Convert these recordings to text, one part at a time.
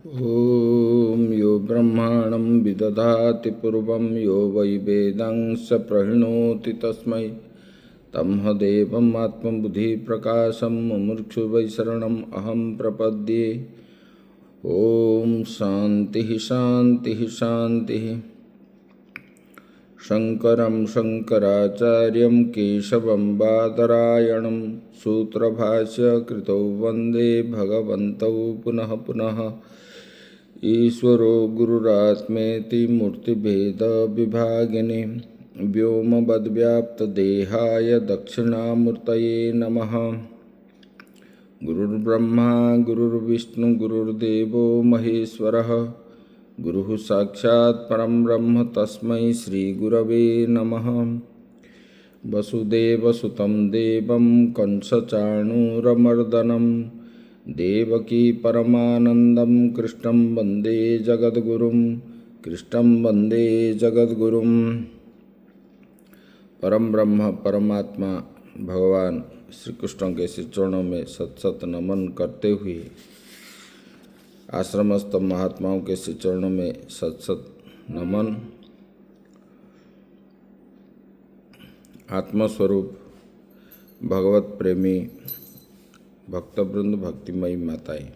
ॐ यो ब्रह्माणं विदधाति पूर्वं यो वै वेदांश प्रणोति तस्मै तमहदेवमात्मबुद्धिप्रकाशं मुमुक्षु वै शरणम् अहं प्रपद्ये। ॐ शान्तिः शान्तिः शान्तिः। शङ्करं शङ्कराचार्यं केशवं बादरायणं सूत्रभाष्यकृतौ वन्दे भगवन्तौ पुनः पुनः। ईश्वरो गुरुरात्मेति मूर्तिभेदविभागिने व्योमवद्व्याप्तदेहाय दक्षिणामूर्तये नमः। गुरुर्ब्रह्मा गुरुर्विष्णु गुरुर्देवो महेश्वरः गुरुः साक्षात् परं ब्रह्म तस्मै श्रीगुरवे नमः। वसुदेवसुतं देवं कंसचाणूरमर्दनं देवकी परमानन्दं कृष्णं वन्दे जगद्गुरुं परम ब्रह्म परमात्मा भगवान श्री कृष्ण के श्री चरणों में सत सत नमन करते हुए आश्रमस्थ महात्माओं के श्री चरणों में सत सत नमन। आत्मस्वरूप भगवत प्रेमी भक्तवृंद भक्तिमयी माताएं,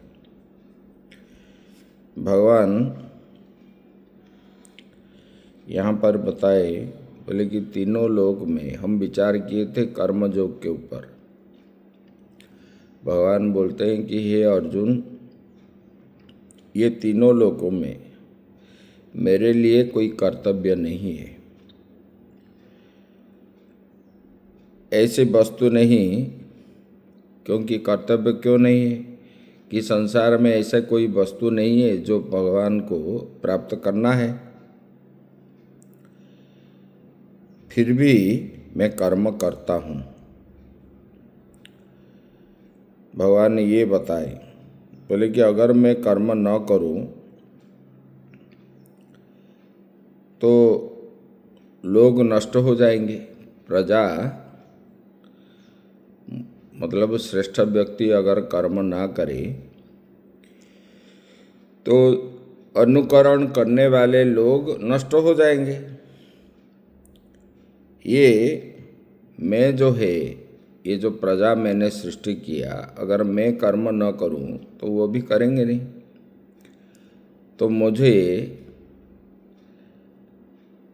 भगवान यहाँ पर बताए, बोले कि तीनों लोक में हम विचार किए थे कर्मयोग के ऊपर। भगवान बोलते हैं कि हे अर्जुन, ये तीनों लोकों में मेरे लिए कोई कर्तव्य नहीं है। ऐसी वस्तु नहीं, क्योंकि कर्तव्य क्यों नहीं है कि संसार में ऐसा कोई वस्तु नहीं है जो भगवान को प्राप्त करना है, फिर भी मैं कर्म करता हूँ। भगवान ने ये बताए, बोले कि अगर मैं कर्म न करूं तो लोग नष्ट हो जाएंगे। प्रजा मतलब श्रेष्ठ व्यक्ति अगर कर्म ना करे तो अनुकरण करने वाले लोग नष्ट हो जाएंगे। ये मैं जो है, ये जो प्रजा मैंने सृष्टि किया, अगर मैं कर्म न करूं तो वो भी करेंगे नहीं। तो मुझे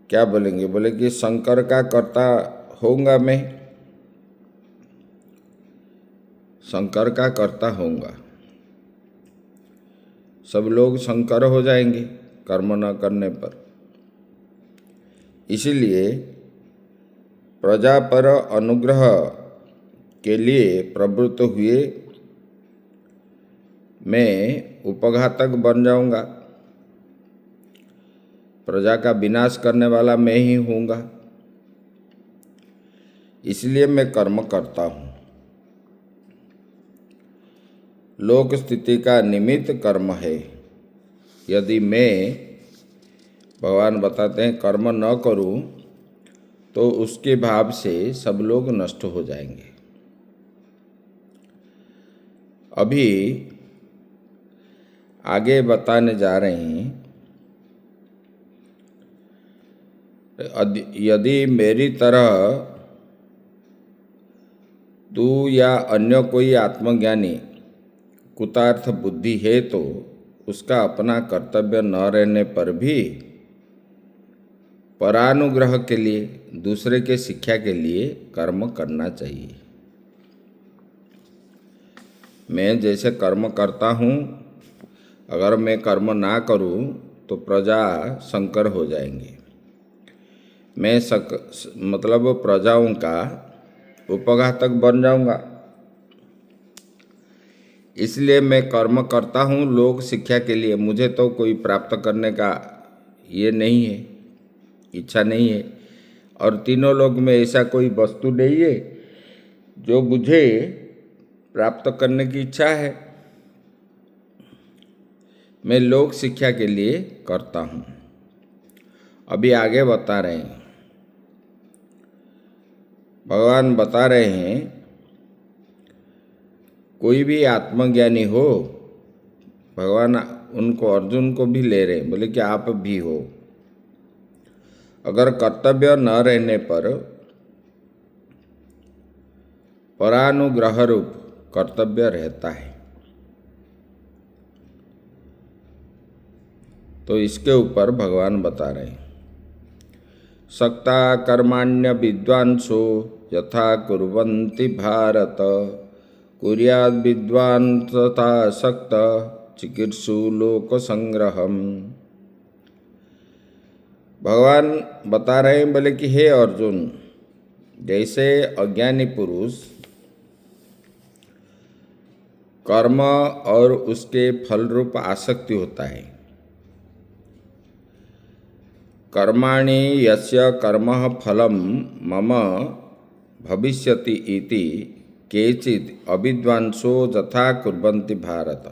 क्या बोलेंगे, बोले कि शंकर का कर्ता होऊंगा, मैं शंकर का कर्ता होऊंगा। सब लोग शंकर हो जाएंगे कर्म न करने पर। इसीलिए प्रजा पर अनुग्रह के लिए प्रवृत्त हुए मैं उपघातक बन जाऊंगा। प्रजा का विनाश करने वाला मैं ही होऊंगा। इसलिए मैं कर्म करता हूँ। लोक स्थिति का निमित्त कर्म है। यदि मैं, भगवान बताते हैं, कर्म न करूं तो उसके भाव से सब लोग नष्ट हो जाएंगे। अभी आगे बताने जा रहे हैं, यदि मेरी तरह तू या अन्य कोई आत्मज्ञानी कुतार्थ बुद्धि है तो उसका अपना कर्तव्य न रहने पर भी परानुग्रह के लिए, दूसरे के शिक्षा के लिए कर्म करना चाहिए। मैं जैसे कर्म करता हूँ, अगर मैं कर्म ना करूँ तो प्रजा संकर हो जाएंगे। मैं मतलब प्रजाओं का उपघातक बन जाऊंगा। इसलिए मैं कर्म करता हूँ लोक शिक्षा के लिए। मुझे तो कोई प्राप्त करने का ये नहीं है, इच्छा नहीं है। और तीनों लोक में ऐसा कोई वस्तु नहीं है जो मुझे प्राप्त करने की इच्छा है। मैं लोक शिक्षा के लिए करता हूँ। अभी आगे बता रहे हैं, भगवान बता रहे हैं, कोई भी आत्मज्ञानी हो, भगवान उनको अर्जुन को भी ले रहे हैं, बोले कि आप भी हो। अगर कर्तव्य न रहने पर परानुग्रह रूप कर्तव्य रहता है, तो इसके ऊपर भगवान बता रहे हैं, सक्ता कर्माण्य विद्वांसो यथा कुर्वन्ति भारत, कुर्याद् विद्वान् तथा सक्त चिकीर्षु लोक संग्रहम। भगवान बता रहे हैं, बोले कि हे अर्जुन, जैसे अज्ञानी पुरुष कर्म और उसके फल रूप आसक्ति होता है, कर्माणि यस्य कर्मः फलम मम भविष्यति इति केचित् अविद्वांसो यथा कुर्वन्ति भारत।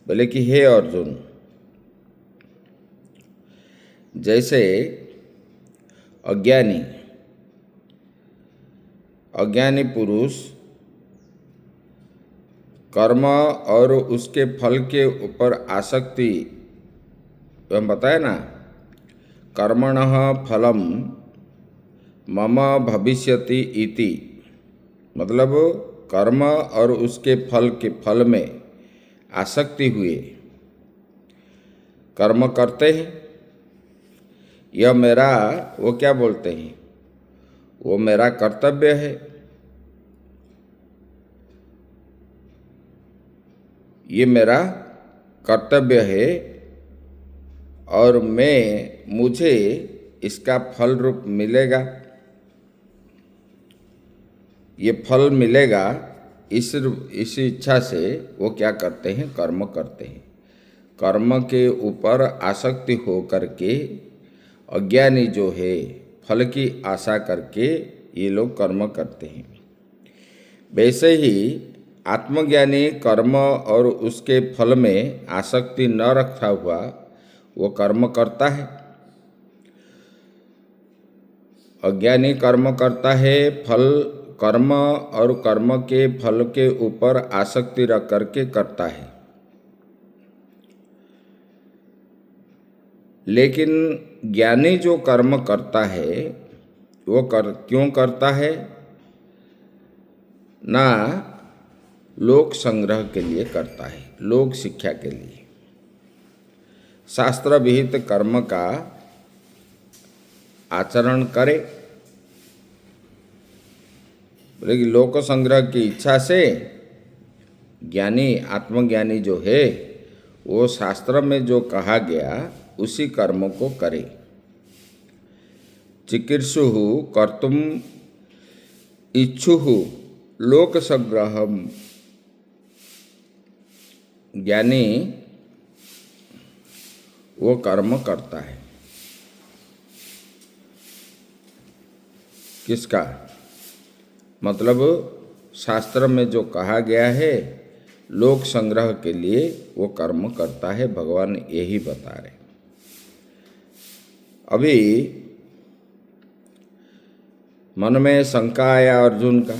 बोले कि हे अर्जुन, जैसे अज्ञानी पुरुष कर्म और उसके फल के ऊपर आसक्ति, हम बताए ना, कर्मणः फलम मम भविष्यति इति, मतलब कर्म और उसके फल में आसक्ति हुए कर्म करते हैं, यह मेरा, वो क्या बोलते हैं, वो मेरा कर्तव्य है, ये मेरा कर्तव्य है और मुझे इसका फल रूप मिलेगा, ये फल मिलेगा, इस इच्छा से वो क्या करते हैं, कर्म करते हैं। कर्म के ऊपर आसक्ति हो करके अज्ञानी जो है फल की आशा करके ये लोग कर्म करते हैं। वैसे ही आत्मज्ञानी कर्म और उसके फल में आसक्ति न रखा हुआ वो कर्म करता है। अज्ञानी कर्म करता है, कर्म और कर्म के फल के ऊपर आसक्ति रख करके करता है। लेकिन ज्ञानी जो कर्म करता है वो क्यों करता है, ना लोक संग्रह के लिए करता है, लोक शिक्षा के लिए, शास्त्र विहित कर्म का आचरण करे। बोले कि लोक संग्रह की इच्छा से ज्ञानी, आत्मज्ञानी जो है वो शास्त्र में जो कहा गया उसी कर्म को करे। चिकीर्षुः कर्तुम इच्छुः लोक संग्रहम, ज्ञानी वो कर्म करता है। किसका मतलब, शास्त्र में जो कहा गया है लोक संग्रह के लिए वो कर्म करता है, भगवान यही बता रहे। अभी मन में शंका आया अर्जुन का,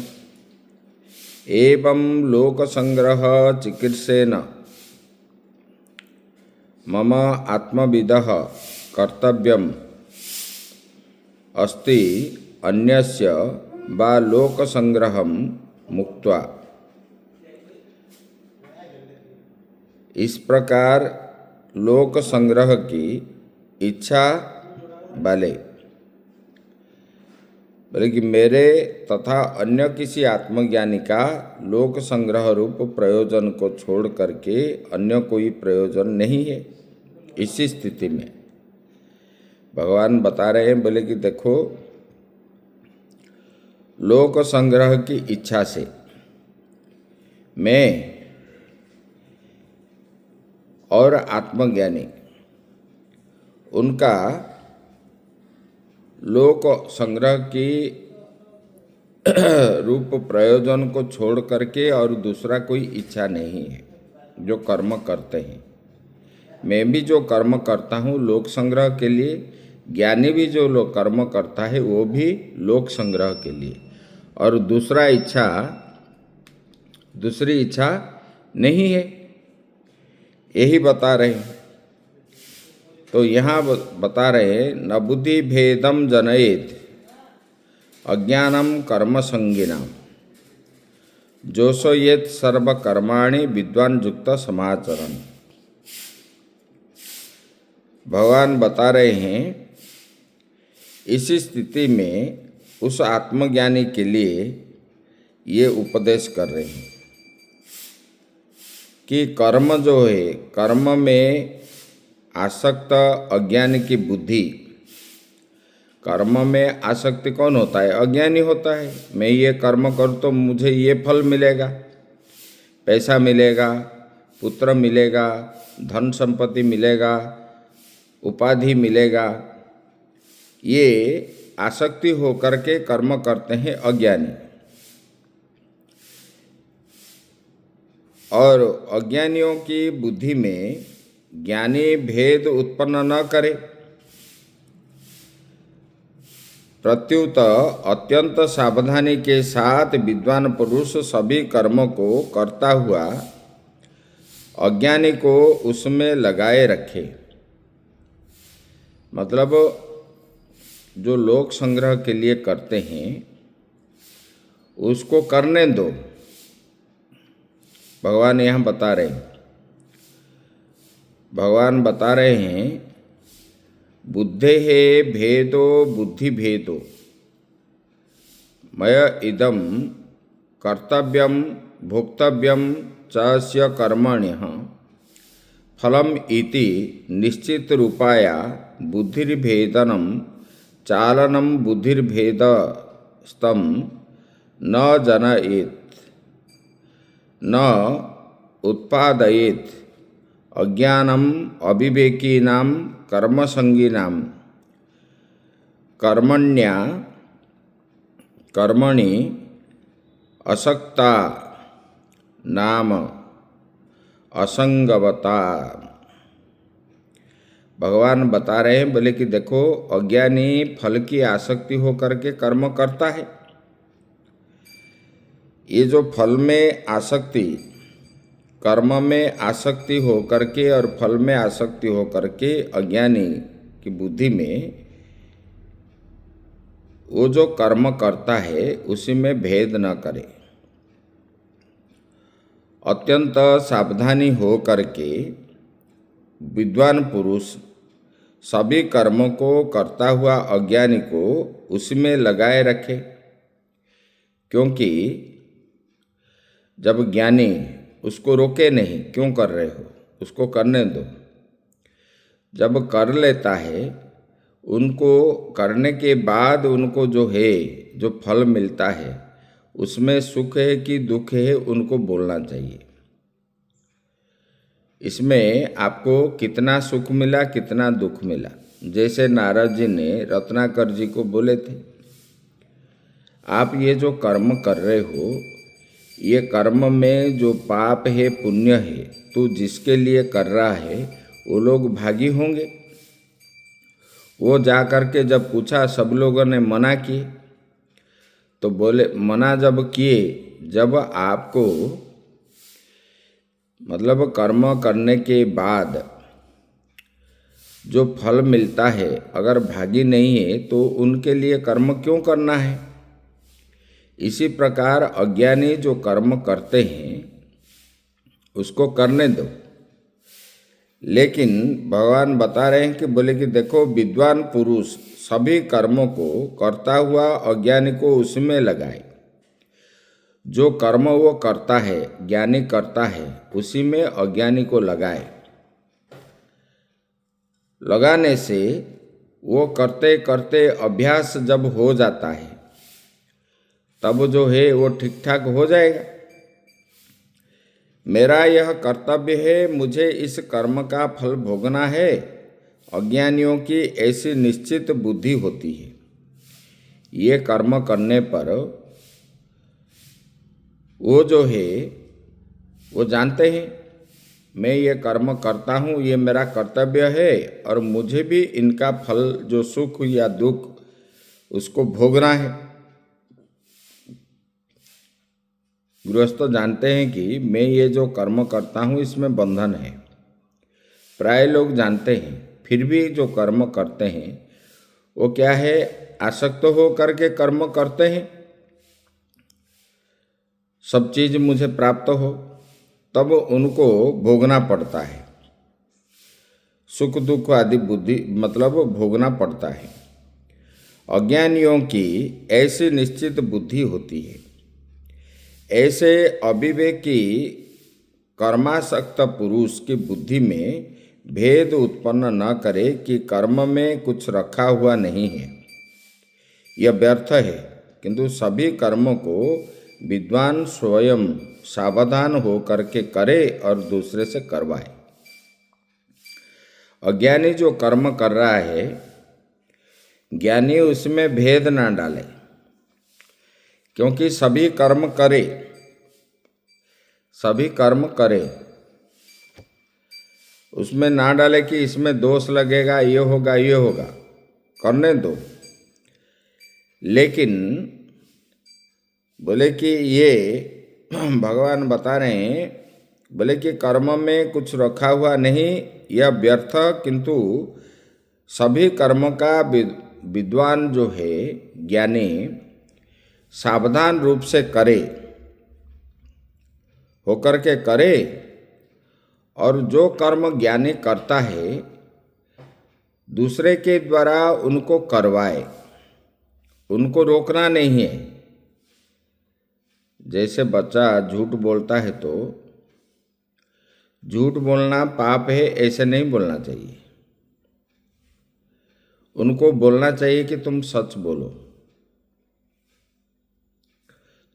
एवं लोक संग्रह चिकीर्षेण मम आत्मविदः कर्तव्यम अस्ति अन्यस्य वा लोक संग्रहम मुक्त्वा। इस प्रकार लोक संग्रह की इच्छा वाले, बोले कि मेरे तथा अन्य किसी आत्मज्ञानी का लोक संग्रह रूप प्रयोजन को छोड़ करके अन्य कोई प्रयोजन नहीं है। इसी स्थिति में भगवान बता रहे हैं, बोले कि देखो, लोक संग्रह की इच्छा से मैं और आत्मज्ञानी उनका लोक संग्रह की रूप प्रयोजन को छोड़ करके और दूसरा कोई इच्छा नहीं है जो कर्म करते हैं। मैं भी जो कर्म करता हूँ लोक संग्रह के लिए, ज्ञानी भी जो लोग कर्म करता है वो भी लोक संग्रह के लिए, और दूसरी इच्छा नहीं है। यही बता रहे हैं। तो यहाँ बता रहे हैं, न बुद्धि भेदम जनयेत अज्ञानम कर्म संगिनाम जोशो येत सर्व कर्माणि विद्वान युक्त समाचरण। भगवान बता रहे हैं, इसी स्थिति में उस आत्मज्ञानी के लिए ये उपदेश कर रहे हैं कि कर्म जो है, कर्म में आसक्त अज्ञानी की बुद्धि, कर्म में आसक्ति कौन होता है? अज्ञानी होता है। मैं ये कर्म करूँ तो मुझे ये फल मिलेगा, पैसा मिलेगा, पुत्र मिलेगा, धन संपत्ति मिलेगा, उपाधि मिलेगा। ये आसक्ति होकर के कर्म करते हैं अज्ञानी। और अज्ञानियों की बुद्धि में ज्ञानी भेद उत्पन्न न करे, प्रत्युत अत्यंत सावधानी के साथ विद्वान पुरुष सभी कर्मों को करता हुआ अज्ञानी को उसमें लगाए रखे। मतलब जो लोक संग्रह के लिए करते हैं उसको करने दो। भगवान यहाँ बता रहे हैं, भगवान बता रहे हैं, बुद्धेः भेदो बुद्धि भेदो मया इदं कर्तव्यम भोक्तव्यम च कर्मण्यः फलम इति निश्चित रूपाया बुद्धिर्भेदनं चालनं बुद्धिर्भेदस्तं न जनयेत् न उत्पादयेत् अज्ञानम अविवेकिनां कर्मसंगिनां कर्मण्या कर्मणि असक्ता नाम असंगवता। भगवान बता रहे हैं, बोले कि देखो, अज्ञानी फल की आसक्ति होकर के कर्म करता है। ये जो फल में आसक्ति, कर्म में आसक्ति हो करके और फल में आसक्ति हो करके अज्ञानी की बुद्धि में वो जो कर्म करता है उसी में भेद न करे, अत्यंत सावधानी हो करके विद्वान पुरुष सभी कर्मों को करता हुआ अज्ञानी को उसमें लगाए रखे। क्योंकि जब ज्ञानी उसको रोके नहीं, क्यों कर रहे हो, उसको करने दो। जब कर लेता है, उनको करने के बाद उनको जो है, जो फल मिलता है, उसमें सुख है कि दुख है, उनको बोलना चाहिए। इसमें आपको कितना सुख मिला, कितना दुख मिला, जैसे नारद जी ने रत्नाकर जी को बोले थे, आप ये जो कर्म कर रहे हो, ये कर्म में जो पाप है पुण्य है, तू जिसके लिए कर रहा है वो लोग भागी होंगे। वो जा कर के जब पूछा, सब लोगों ने मना किए, तो बोले, मना जब किए, जब आपको मतलब कर्म करने के बाद जो फल मिलता है, अगर भागी नहीं है तो उनके लिए कर्म क्यों करना है। इसी प्रकार अज्ञानी जो कर्म करते हैं उसको करने दो। लेकिन भगवान बता रहे हैं कि बोले कि देखो, विद्वान पुरुष सभी कर्मों को करता हुआ अज्ञानी को उसमें लगाए। जो कर्म वो करता है, ज्ञानी करता है, उसी में अज्ञानी को लगाए। लगाने से वो करते करते अभ्यास जब हो जाता है, तब जो है वो ठीक ठाक हो जाएगा। मेरा यह कर्तव्य है, मुझे इस कर्म का फल भोगना है, अज्ञानियों की ऐसी निश्चित बुद्धि होती है। ये कर्म करने पर वो जो है वो जानते हैं, मैं ये कर्म करता हूँ, ये मेरा कर्तव्य है और मुझे भी इनका फल जो सुख या दुख उसको भोगना है। गृहस्थ जानते हैं कि मैं ये जो कर्म करता हूँ इसमें बंधन है, प्राय लोग जानते हैं, फिर भी जो कर्म करते हैं वो क्या है, आसक्त हो करके कर्म करते हैं। सब चीज मुझे प्राप्त हो, तब उनको भोगना पड़ता है। सुख दुख आदि बुद्धि मतलब भोगना पड़ता है। अज्ञानियों की ऐसी निश्चित बुद्धि होती है। ऐसे अविवेकी कर्मासक्त पुरुष की बुद्धि में भेद उत्पन्न न करे कि कर्म में कुछ रखा हुआ नहीं है, यह व्यर्थ है, किंतु सभी कर्मों को विद्वान स्वयं सावधान हो करके करे और दूसरे से करवाए। अज्ञानी जो कर्म कर रहा है, ज्ञानी उसमें भेद ना डाले, क्योंकि सभी कर्म करे, उसमें ना डाले कि इसमें दोष लगेगा, ये होगा, करने दो। लेकिन बोले कि ये भगवान बता रहे हैं, बोले कि कर्म में कुछ रखा हुआ नहीं, यह व्यर्थ, किंतु सभी कर्म का विद्वान जो है, ज्ञानी सावधान रूप से करे, होकर के करे, और जो कर्म ज्ञानी करता है दूसरे के द्वारा उनको करवाए, उनको रोकना नहीं है। जैसे बच्चा झूठ बोलता है तो झूठ बोलना पाप है ऐसे नहीं बोलना चाहिए, उनको बोलना चाहिए कि तुम सच बोलो,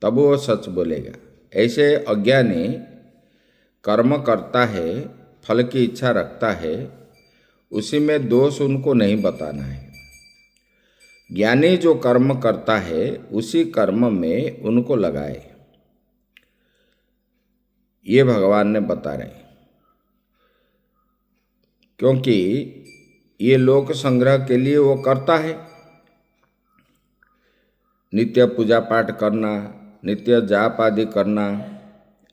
तब वो सच बोलेगा। ऐसे अज्ञानी कर्म करता है, फल की इच्छा रखता है, उसी में दोष उनको नहीं बताना है। ज्ञानी जो कर्म करता है उसी कर्म में उनको लगाए, ये भगवान ने बता रहे हैं। क्योंकि ये लोक संग्रह के लिए वो करता है, नित्य पूजा पाठ करना, नित्य जाप आदि करना,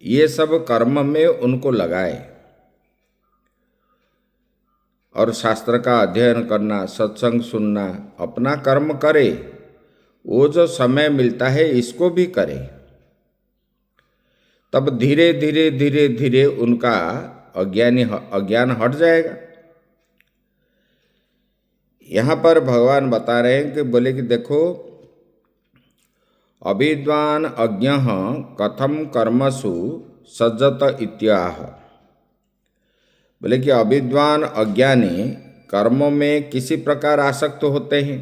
ये सब कर्म में उनको लगाए, और शास्त्र का अध्ययन करना, सत्संग सुनना, अपना कर्म करे, वो जो समय मिलता है इसको भी करे, तब धीरे धीरे उनका अज्ञान हट जाएगा। यहाँ पर भगवान बता रहे हैं कि बोले कि देखो, अविद्वान अज्ञः कथम कर्मसु सज्जत इत्याह। बोले कि अविद्वान अज्ञानी कर्मों में किसी प्रकार आसक्त होते हैं,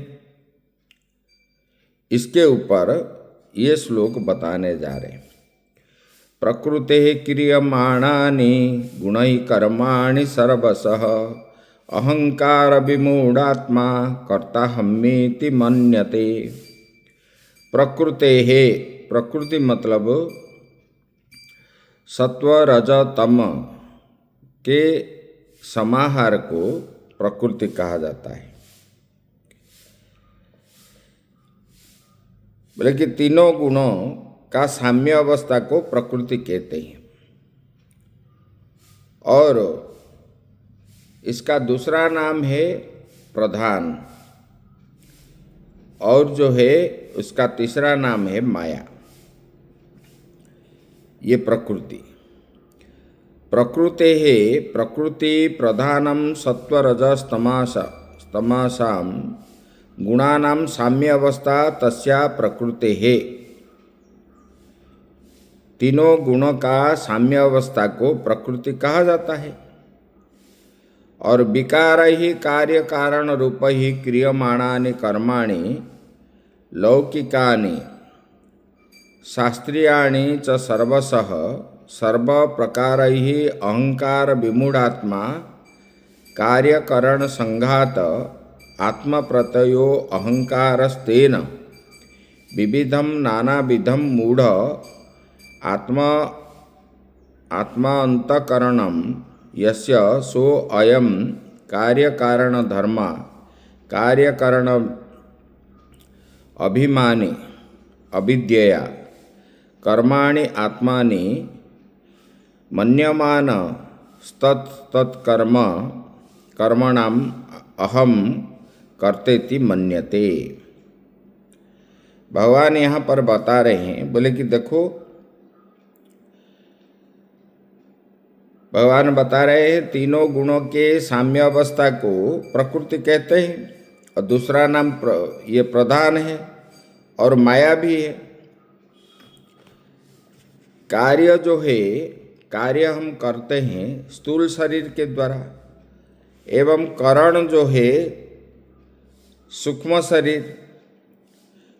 इसके ऊपर ये श्लोक बताने जा रहे हैं। प्रकृते क्रियमाणानि गुणैः कर्माणि सर्वशः अहंकार विमूढ़ात्मा कर्ता हम्मेति मन्यते। प्रकृते है, प्रकृति मतलब सत्व रज तम के समाहार को प्रकृति कहा जाता है। बोले कि तीनों गुणों का साम्य अवस्था को प्रकृति कहते हैं, और इसका दूसरा नाम है प्रधान, और जो है उसका तीसरा नाम है माया। ये प्रकृति है, प्रकृति प्रधानम सत्वरजस तमासाम गुणानाम साम्य अवस्था तस्या प्रकृति है। तीनों गुणों का साम्य अवस्था को प्रकृति कहा जाता है। और विकार ही कार्य कारण रूप ही क्रियमाणानि कर्माणि लौकिकानि शास्त्रीयाणि च सर्वशः सर्व प्रकारैः अहंकार विमूढ़ात्मा कार्यकरण संघात आत्मप्रत्ययो अहंकारस्तेन विविधम नानाविधम मूढ़ आत्मांतकरणम यस्य सो अयम कार्यकारण धर्म कार्यकरण अभिमानी अविद्यया कर्माणि आत्मानि मन्यमान तत्कर्म कर्मणाम अहम कर्तेति मन्यते। भगवान यहाँ पर बता रहे हैं, बोले कि देखो, भगवान बता रहे हैं तीनों गुणों के साम्य अवस्था को प्रकृति कहते हैं, और दूसरा नाम ये प्रधान है और माया भी है। कार्य जो है, कार्य हम करते हैं स्थूल शरीर के द्वारा, एवं करण जो है सूक्ष्म शरीर,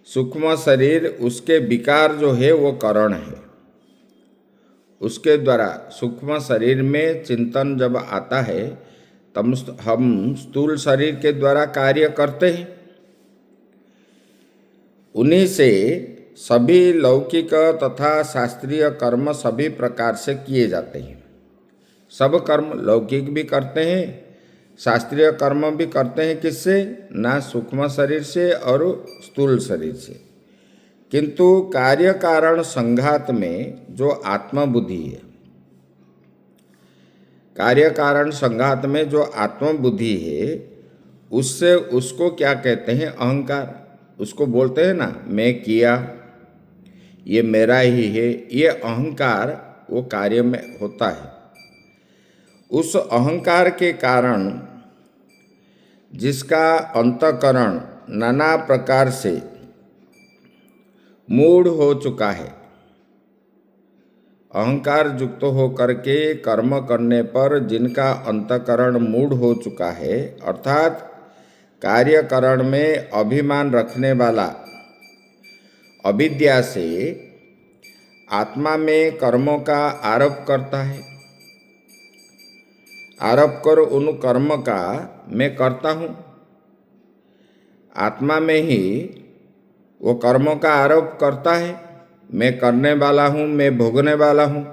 सूक्ष्म शरीर उसके विकार जो है वो करण है। उसके द्वारा सूक्ष्म शरीर में चिंतन जब आता है तब हम स्थूल शरीर के द्वारा कार्य करते हैं। उन्हीं से सभी लौकिक तथा शास्त्रीय कर्म सभी प्रकार से किए जाते हैं। सब कर्म लौकिक भी करते हैं, शास्त्रीय कर्म भी करते हैं। किससे? ना सूक्ष्म शरीर से और स्थूल शरीर से। किंतु कार्य कारण संघात में जो आत्मबुद्धि है, कार्य कारण संघात में जो आत्मबुद्धि है, उससे उसको क्या कहते हैं? अहंकार। उसको बोलते हैं ना, मैं किया, ये मेरा ही है, ये अहंकार वो कार्य में होता है। उस अहंकार के कारण जिसका अंतःकरण नाना प्रकार से मूढ़ हो चुका है, अहंकार युक्त हो करके कर्म करने पर जिनका अंतःकरण मूढ़ हो चुका है, अर्थात कार्यकरण में अभिमान रखने वाला अविद्या से आत्मा में कर्मों का आरोप करता है। आरोप कर उन कर्म का मैं करता हूँ, आत्मा में ही वो कर्मों का आरोप करता है, मैं करने वाला हूँ, मैं भोगने वाला हूँ।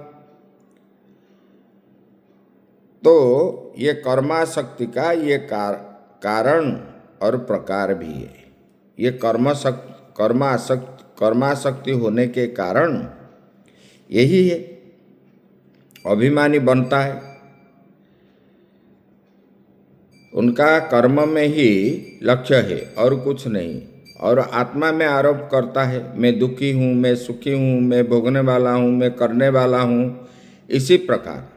तो ये कर्माशक्ति का ये कारण और प्रकार भी है। ये कर्माशक्ति होने के कारण यही है, अभिमानी बनता है। उनका कर्म में ही लक्ष्य है और कुछ नहीं, और आत्मा में आरोप करता है, मैं दुखी हूँ, मैं सुखी हूँ, मैं भोगने वाला हूँ, मैं करने वाला हूँ। इसी प्रकार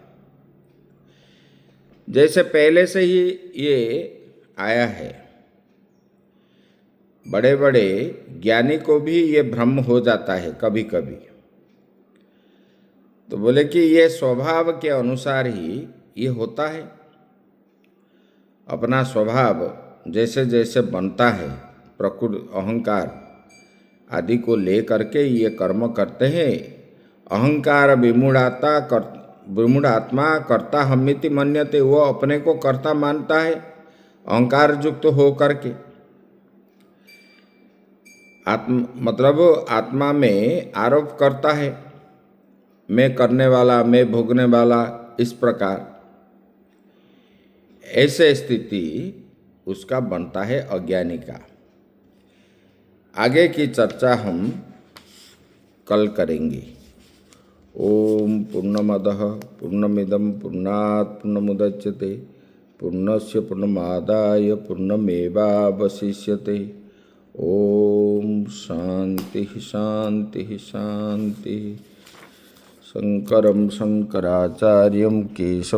जैसे पहले से ही ये आया है, बड़े बड़े ज्ञानी को भी ये भ्रम हो जाता है कभी कभी। तो बोले कि ये स्वभाव के अनुसार ही ये होता है। अपना स्वभाव जैसे जैसे बनता है, प्रकृति अहंकार आदि को ले करके ये कर्म करते हैं। अहंकार विमूढ़ात्मा कर्ता हमिति मन्यते, वो अपने को कर्ता मानता है अहंकार युक्त हो करके। मतलब आत्मा में आरोप करता है, मैं करने वाला, मैं भोगने वाला। इस प्रकार ऐसे स्थिति उसका बनता है अज्ञानी का। आगे की चर्चा हम कल करेंगे। ओम पूर्णमदः पूर्णमिदं पूर्णात् पूर्णमुदच्यते पूर्णस्य पूर्णमादाय पूर्णमेवावशिष्यते। ओम शांति शांति शांति। शंकरं शंकराचार्यं केशव